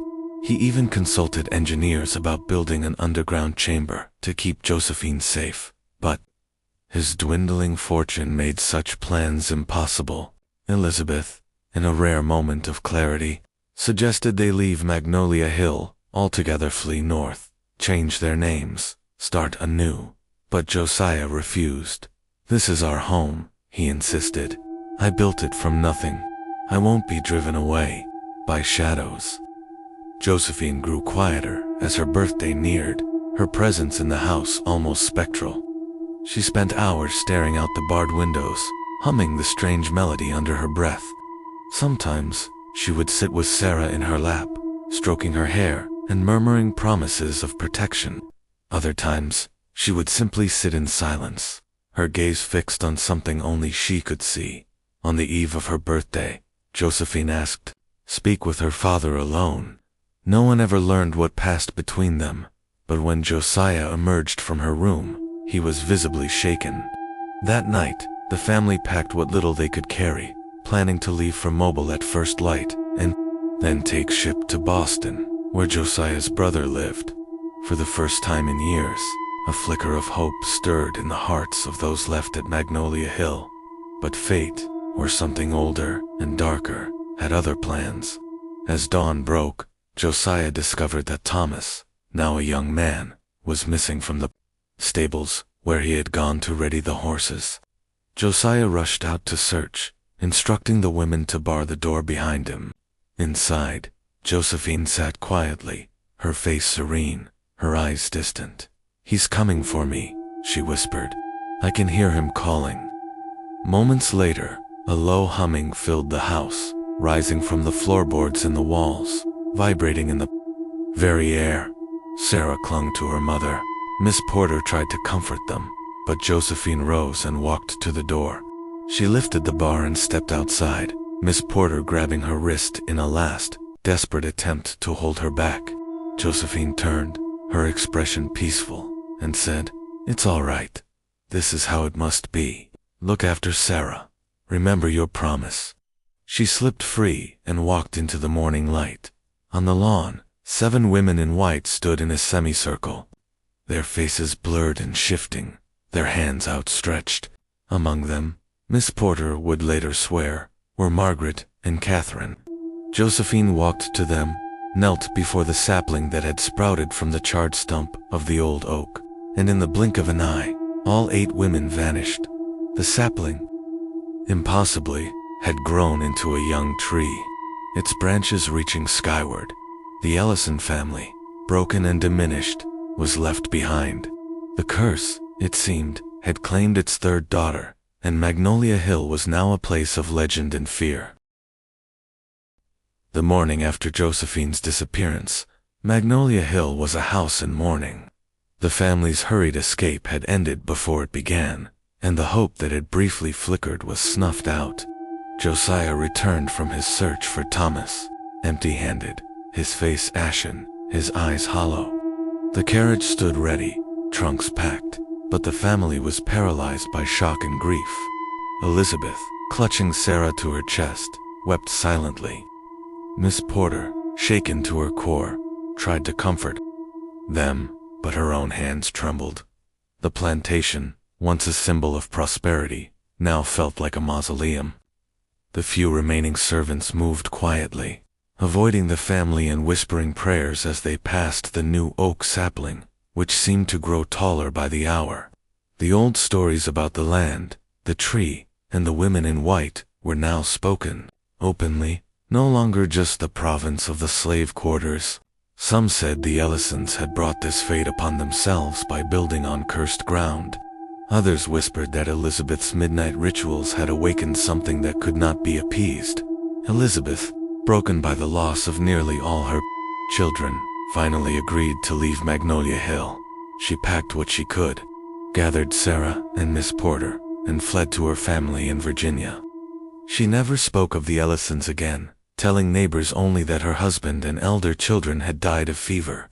He even consulted engineers about building an underground chamber to keep Josephine safe, but his dwindling fortune made such plans impossible. Elizabeth, in a rare moment of clarity, suggested they leave Magnolia Hill, altogether flee north, change their names, start anew. But Josiah refused. "This is our home," he insisted. "I built it from nothing. I won't be driven away by shadows." Josephine grew quieter as her birthday neared, her presence in the house almost spectral. She spent hours staring out the barred windows, humming the strange melody under her breath. Sometimes, she would sit with Sarah in her lap, stroking her hair and murmuring promises of protection. Other times, she would simply sit in silence, her gaze fixed on something only she could see. On the eve of her birthday, Josephine asked, "Speak with her father alone." No one ever learned what passed between them, but when Josiah emerged from her room, he was visibly shaken. That night, the family packed what little they could carry, planning to leave for Mobile at first light, and then take ship to Boston, where Josiah's brother lived. For the first time in years, a flicker of hope stirred in the hearts of those left at Magnolia Hill. But fate, or something older and darker, had other plans. As dawn broke, Josiah discovered that Thomas, now a young man, was missing from the stables where he had gone to ready the horses. Josiah rushed out to search, instructing the women to bar the door behind him. Inside, Josephine sat quietly, her face serene, her eyes distant. "He's coming for me," she whispered. "I can hear him calling." Moments later, a low humming filled the house, rising from the floorboards and the walls, vibrating in the very air. Sarah clung to her mother. Miss Porter tried to comfort them, but Josephine rose and walked to the door. She lifted the bar and stepped outside, Miss Porter grabbing her wrist in a last, desperate attempt to hold her back. Josephine turned, her expression peaceful, and said, "It's all right. This is how it must be. Look after Sarah. Remember your promise." She slipped free and walked into the morning light. On the lawn, 7 women in white stood in a semicircle, their faces blurred and shifting, their hands outstretched. Among them, Miss Porter would later swear, were Margaret and Catherine. Josephine walked to them, knelt before the sapling that had sprouted from the charred stump of the old oak, and in the blink of an eye, all 8 women vanished. The sapling, impossibly, had grown into a young tree, its branches reaching skyward. The Ellison family, broken and diminished, was left behind. The curse, it seemed, had claimed its 3rd daughter, and Magnolia Hill was now a place of legend and fear. The morning after Josephine's disappearance, Magnolia Hill was a house in mourning. The family's hurried escape had ended before it began, and the hope that had briefly flickered was snuffed out. Josiah returned from his search for Thomas, empty-handed, his face ashen, his eyes hollow. The carriage stood ready, trunks packed, but the family was paralyzed by shock and grief. Elizabeth, clutching Sarah to her chest, wept silently. Miss Porter, shaken to her core, tried to comfort them, but her own hands trembled. The plantation, once a symbol of prosperity, now felt like a mausoleum. The few remaining servants moved quietly, avoiding the family and whispering prayers as they passed the new oak sapling, which seemed to grow taller by the hour. The old stories about the land, the tree, and the women in white were now spoken, openly, no longer just the province of the slave quarters. Some said the Ellisons had brought this fate upon themselves by building on cursed ground. Others whispered that Elizabeth's midnight rituals had awakened something that could not be appeased. Elizabeth, broken by the loss of nearly all her children, finally agreed to leave Magnolia Hill. She packed what she could, gathered Sarah and Miss Porter, and fled to her family in Virginia. She never spoke of the Ellisons again, telling neighbors only that her husband and elder children had died of fever.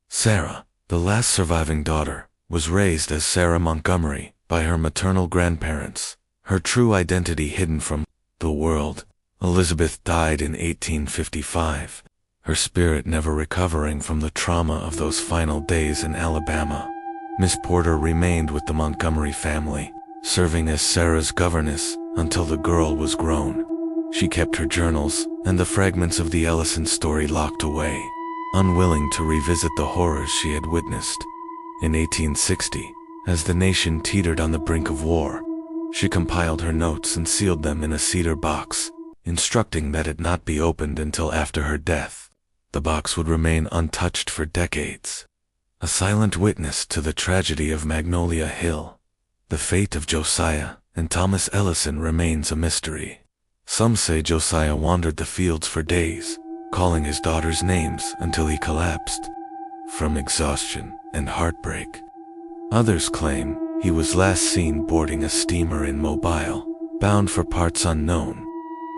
Sarah, the last surviving daughter, was raised as Sarah Montgomery by her maternal grandparents, her true identity hidden from the world. Elizabeth died in 1855, her spirit never recovering from the trauma of those final days in Alabama. Miss Porter remained with the Montgomery family, serving as Sarah's governess until the girl was grown. She kept her journals and the fragments of the Ellison story locked away, unwilling to revisit the horrors she had witnessed. In 1860, as the nation teetered on the brink of war, she compiled her notes and sealed them in a cedar box, instructing that it not be opened until after her death. The box would remain untouched for decades, a silent witness to the tragedy of Magnolia Hill. The fate of Josiah and Thomas Ellison remains a mystery. Some say Josiah wandered the fields for days, calling his daughters names until he collapsed from exhaustion and heartbreak. Others claim he was last seen boarding a steamer in Mobile, bound for parts unknown.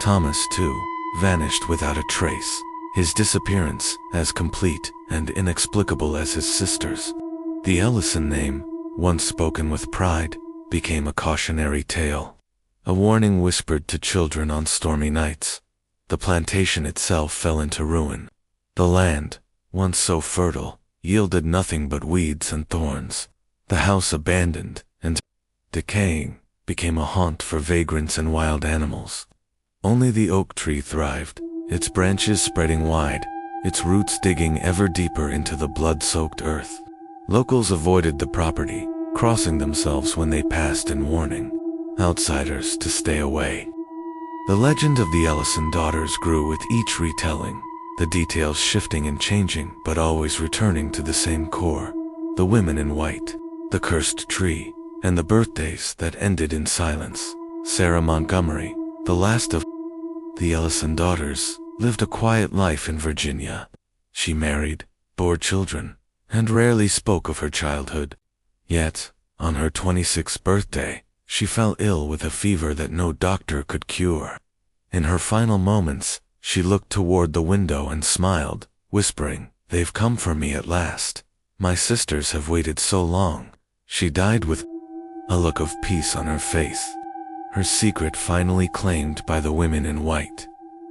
Thomas, too, vanished without a trace, his disappearance as complete and inexplicable as his sister's. The Ellison name, once spoken with pride, became a cautionary tale, a warning whispered to children on stormy nights. The plantation itself fell into ruin. The land, once so fertile, yielded nothing but weeds and thorns. The house, abandoned and decaying, became a haunt for vagrants and wild animals. Only the oak tree thrived, its branches spreading wide, its roots digging ever deeper into the blood-soaked earth. Locals avoided the property, crossing themselves when they passed and warning outsiders to stay away. The legend of the Ellison daughters grew with each retelling, the details shifting and changing but always returning to the same core: the women in white, the cursed tree, and the birthdays that ended in silence. Sarah Montgomery, the last of the Ellison daughters, lived a quiet life in Virginia. She married, bore children, and rarely spoke of her childhood. Yet, on her 26th birthday, she fell ill with a fever that no doctor could cure. In her final moments, she looked toward the window and smiled, whispering, "They've come for me at last. My sisters have waited so long." She died with a look of peace on her face, her secret finally claimed by the women in white.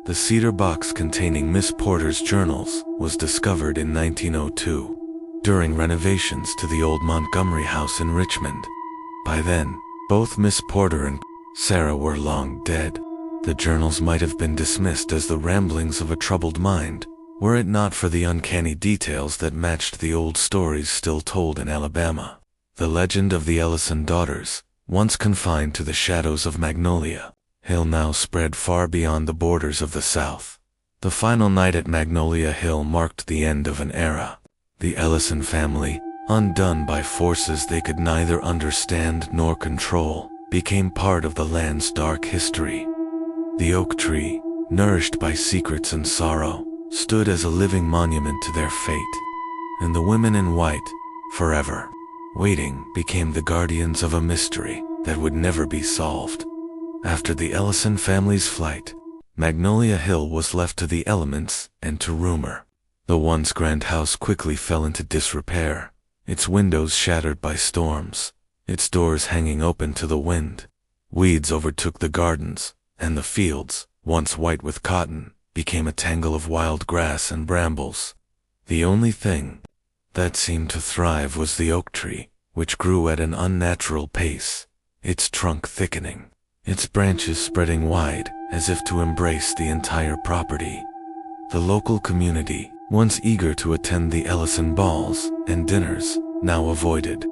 The cedar box containing Miss Porter's journals was discovered in 1902, during renovations to the old Montgomery house in Richmond. By then, both Miss Porter and Sarah were long dead. The journals might have been dismissed as the ramblings of a troubled mind, were it not for the uncanny details that matched the old stories still told in Alabama. The legend of the Ellison daughters, once confined to the shadows of Magnolia Hill, now spread far beyond the borders of the South. The final night at Magnolia Hill marked the end of an era. The Ellison family, undone by forces they could neither understand nor control, became part of the land's dark history. The oak tree, nourished by secrets and sorrow, stood as a living monument to their fate. And the women in white, forever waiting, became the guardians of a mystery that would never be solved. After the Ellison family's flight, Magnolia Hill was left to the elements and to rumor. The once grand house quickly fell into disrepair, its windows shattered by storms, its doors hanging open to the wind. Weeds overtook the gardens, and the fields, once white with cotton, became a tangle of wild grass and brambles. The only thing that seemed to thrive was the oak tree, which grew at an unnatural pace, its trunk thickening, its branches spreading wide as if to embrace the entire property. The local community, once eager to attend the Ellison balls and dinners, now avoided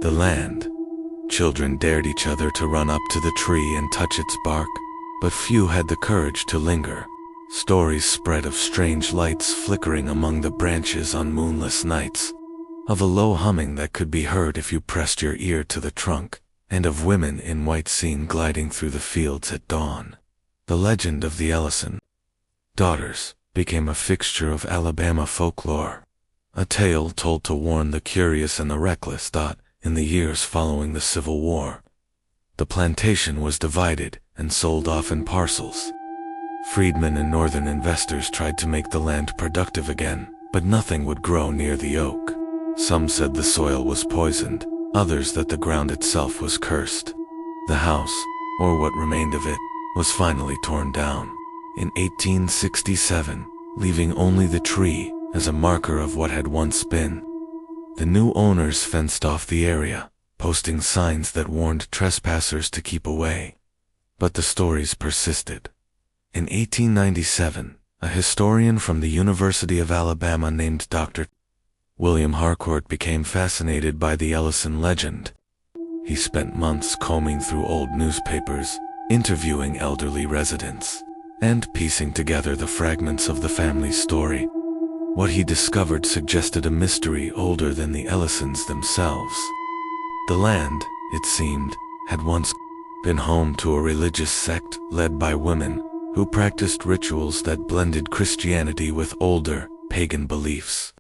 the land. Children dared each other to run up to the tree and touch its bark, but few had the courage to linger. Stories spread of strange lights flickering among the branches on moonless nights, of a low humming that could be heard if you pressed your ear to the trunk, and of women in white seen gliding through the fields at dawn. The legend of the Ellison daughters became a fixture of Alabama folklore, a tale told to warn the curious and the reckless. In the years following the Civil War, the plantation was divided and sold off in parcels. Freedmen and northern investors tried to make the land productive again, but nothing would grow near the oak. Some said the soil was poisoned, others that the ground itself was cursed. The house, or what remained of it, was finally torn down in 1867, leaving only the tree as a marker of what had once been. The new owners fenced off the area, posting signs that warned trespassers to keep away. But the stories persisted. In 1897, a historian from the University of Alabama named Dr. William Harcourt became fascinated by the Ellison legend. He spent months combing through old newspapers, interviewing elderly residents, and piecing together the fragments of the family's story. What he discovered suggested a mystery older than the Ellisons themselves. The land, it seemed, had once been home to a religious sect led by women who practiced rituals that blended Christianity with older, pagan beliefs.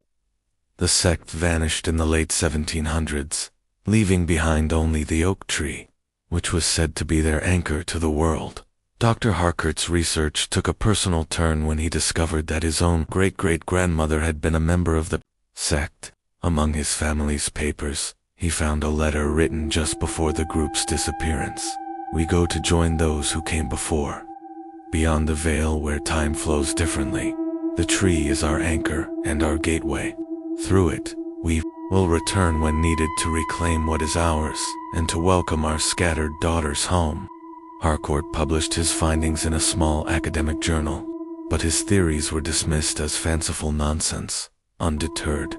The sect vanished in the late 1700s, leaving behind only the oak tree, which was said to be their anchor to the world. Dr. Harcourt's research took a personal turn when he discovered that his own great-great-grandmother had been a member of the sect. Among his family's papers, he found a letter written just before the group's disappearance. "We go to join those who came before. Beyond the veil where time flows differently, the tree is our anchor and our gateway. Through it, we will return when needed to reclaim what is ours and to welcome our scattered daughters home." Harcourt published his findings in a small academic journal, but his theories were dismissed as fanciful nonsense. Undeterred,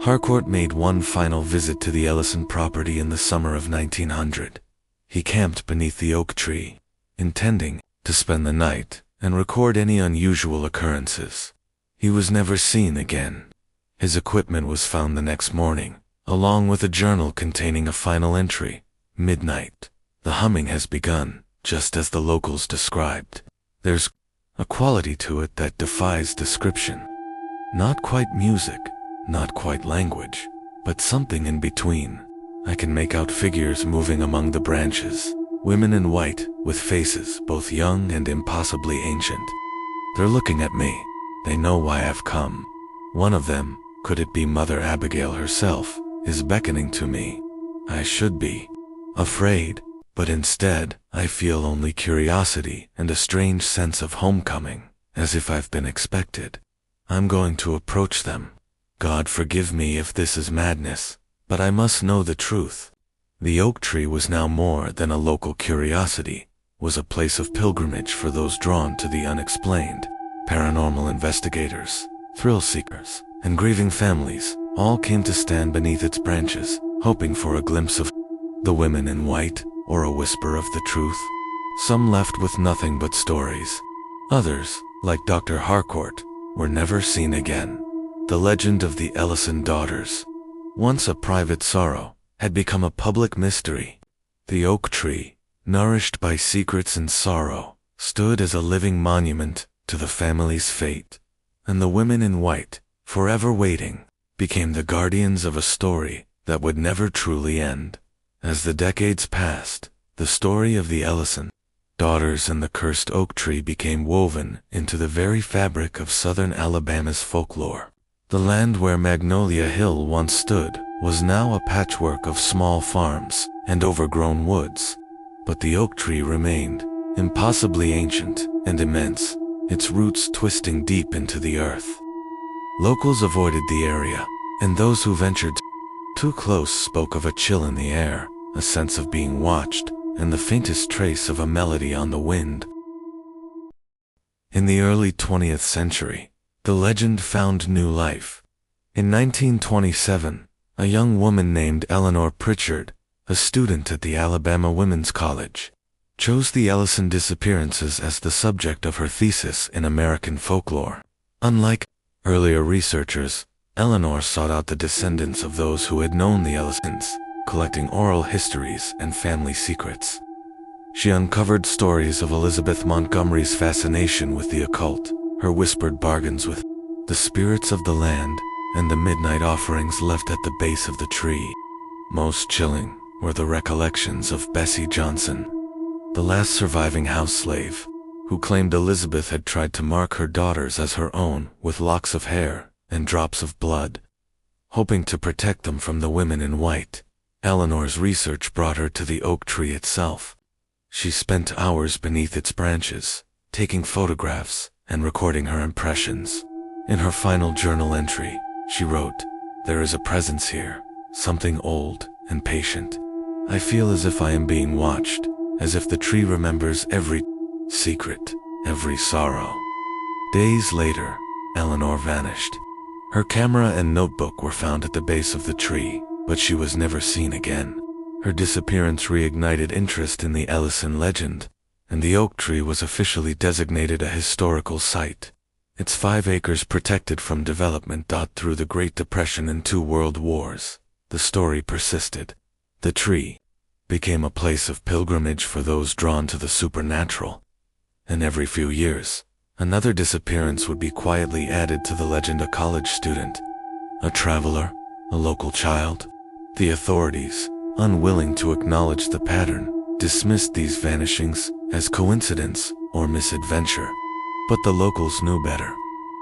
Harcourt made one final visit to the Ellison property in the summer of 1900. He camped beneath the oak tree, intending to spend the night and record any unusual occurrences. He was never seen again. His equipment was found the next morning, along with a journal containing a final entry: "Midnight. The humming has begun, just as the locals described. There's a quality to it that defies description. Not quite music, not quite language, but something in between. I can make out figures moving among the branches, women in white, with faces both young and impossibly ancient. They're looking at me. They know why I've come. One of them, could it be Mother Abigail herself, is beckoning to me. I should be afraid, but instead, I feel only curiosity and a strange sense of homecoming, as if I've been expected. I'm going to approach them. God forgive me if this is madness, but I must know the truth." The oak tree was now more than a local curiosity, was a place of pilgrimage for those drawn to the unexplained. Paranormal investigators, thrill seekers, and grieving families all came to stand beneath its branches, hoping for a glimpse of the women in white or a whisper of the truth. Some left with nothing but stories. Others, like Dr. Harcourt, were never seen again. The legend of the Ellison daughters, once a private sorrow, had become a public mystery. The oak tree, nourished by secrets and sorrow, stood as a living monument to the family's fate, and the women in white, forever waiting, became the guardians of a story that would never truly end. As the decades passed, the story of the Ellison daughters and the cursed oak tree became woven into the very fabric of southern Alabama's folklore. The land where Magnolia Hill once stood was now a patchwork of small farms and overgrown woods, but the oak tree remained, impossibly ancient and immense, its roots twisting deep into the earth. Locals avoided the area, and those who ventured too close spoke of a chill in the air, a sense of being watched, and the faintest trace of a melody on the wind. In the early 20th century, the legend found new life. In 1927, a young woman named Eleanor Pritchard, a student at the Alabama Women's College, chose the Ellison disappearances as the subject of her thesis in American folklore. Unlike earlier researchers, Eleanor sought out the descendants of those who had known the Ellisons, collecting oral histories and family secrets. She uncovered stories of Elizabeth Montgomery's fascination with the occult, her whispered bargains with the spirits of the land, and the midnight offerings left at the base of the tree. Most chilling were the recollections of Bessie Johnson, the last surviving house slave, who claimed Elizabeth had tried to mark her daughters as her own with locks of hair and drops of blood, hoping to protect them from the women in white. Eleanor's research brought her to the oak tree itself. She spent hours beneath its branches, taking photographs and recording her impressions. In her final journal entry, she wrote, "There is a presence here, something old and patient. I feel as if I am being watched, as if the tree remembers every secret every sorrow. Days later, Eleanor vanished. Her camera and notebook were found at the base of the tree, but she was never seen again. Her disappearance reignited interest in the Ellison legend, and the oak tree was officially designated a historical site. Its 5 acres protected from development. Through the Great Depression and 2 world wars, the story persisted. The tree became a place of pilgrimage for those drawn to the supernatural, and every few years, another disappearance would be quietly added to the legend. A college student, a traveler, a local child. The authorities, unwilling to acknowledge the pattern, dismissed these vanishings as coincidence or misadventure. But the locals knew better.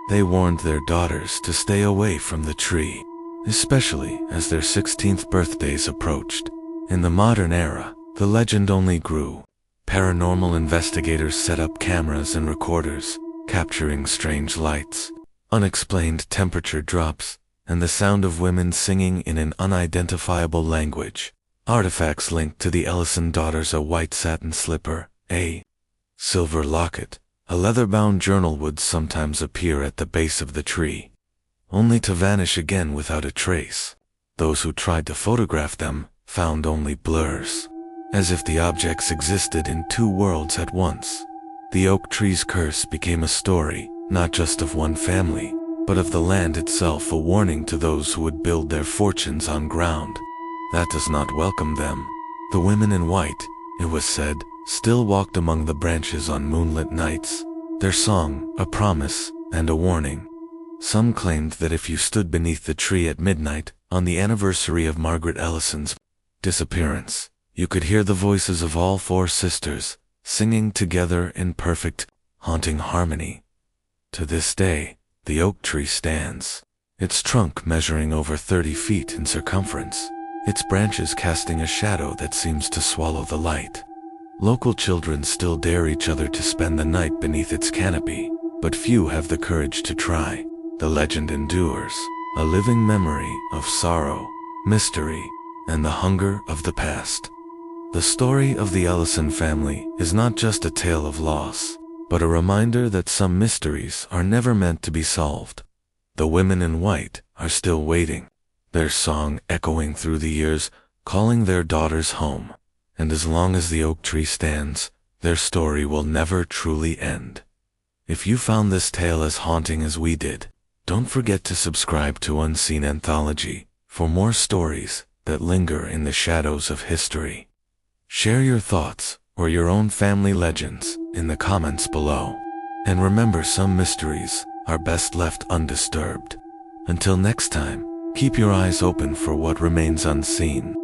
They warned their daughters to stay away from the tree, especially as their 16th birthdays approached. In the modern era, the legend only grew. Paranormal investigators set up cameras and recorders, capturing strange lights, unexplained temperature drops, and the sound of women singing in an unidentifiable language. Artifacts linked to the Ellison daughters: a white satin slipper, a silver locket, a leather-bound journal would sometimes appear at the base of the tree, only to vanish again without a trace. Those who tried to photograph them found only blurs, as if the objects existed in 2 worlds at once. The oak tree's curse became a story, not just of one family, but of the land itself, a warning to those who would build their fortunes on ground that does not welcome them. The women in white, it was said, still walked among the branches on moonlit nights, their song a promise and a warning. Some claimed that if you stood beneath the tree at midnight, on the anniversary of Margaret Ellison's disappearance, you could hear the voices of all 4 sisters, singing together in perfect, haunting harmony. To this day, the oak tree stands, its trunk measuring over 30 feet in circumference, its branches casting a shadow that seems to swallow the light. Local children still dare each other to spend the night beneath its canopy, but few have the courage to try. The legend endures, a living memory of sorrow, mystery, and the hunger of the past. The story of the Ellison family is not just a tale of loss, but a reminder that some mysteries are never meant to be solved. The women in white are still waiting, their song echoing through the years, calling their daughters home. And as long as the oak tree stands, their story will never truly end. If you found this tale as haunting as we did, don't forget to subscribe to Unseen Anthology for more stories that linger in the shadows of history. Share your thoughts or your own family legends in the comments below. And remember, some mysteries are best left undisturbed. Until next time, keep your eyes open for what remains unseen.